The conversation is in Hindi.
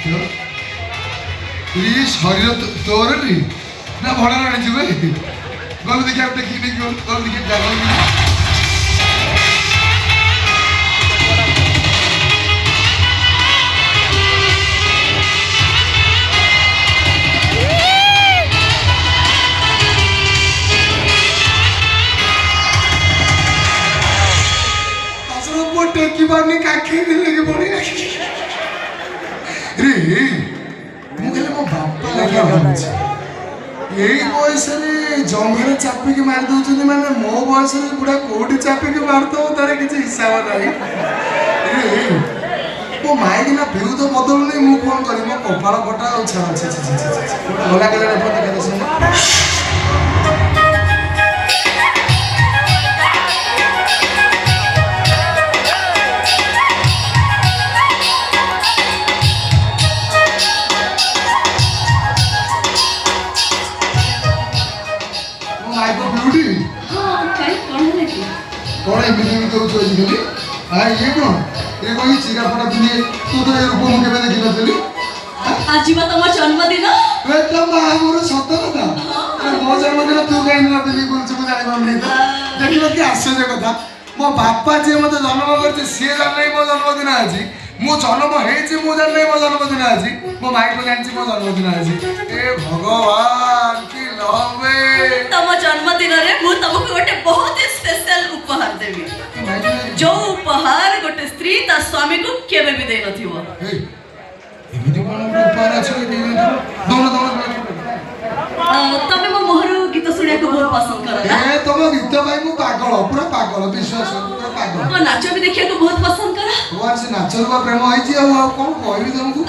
ये शरीर तोर नी ना भड़ा राणी जी भाई गल देखिए आप देखिए नहीं गल देखिए जागल टेकी बारनी काखे लगे पड़े रे मु कहले मो बापा लगे भाबुछि एई बयस रे जंगल चापी के मार दउछन माने मो बयस रे बुढ़ा कोडी चापी के मारतो तारे किछ हिसाब नाही रे मो माई के ना व्यू तो बदल नहीं मु फोन करी मो कपाळ फटा और छा छा छा भला गले रे फोन के सुन कौन है बिल्ली में तो चोरी करी आ ये कोई चिरा फटा दिए तू तो ये रूप मुके में देखि नथली आज बा तमर जन्मदिन ए त मा हमर सत कथा ए मो जन्मदिन तू काई न देबी बोलछ को जानि हम नहीं देखिलो कि आश्चर्य कथा मो बापा जे मते जन्म करते से जान नहीं मो जन्मदिन आज मो जन्म हेछि मो जान नहीं मो जन्मदिन आज मो माई को जानछि मो जन्मदिन आज ए भगवान की लवे तम जन्मदिन रे मु तमको गोटे बहुत स्पेशल उपहार देबी जो उपहार गोटे स्त्री ता स्वामी को केबे भी देई नथिवो एमिति कोन उपहार अछि दोनो तमे मो मोहरु गीत सुनिया को बहुत पसंद करो ना ए तम गीत भाई मु पागल पूरा पागल विश्वास पूरा पागल मो नाच भी देखिया को बहुत पसंद करो वो से नाचर का प्रेम होई छी आ कोन कहबी तुमको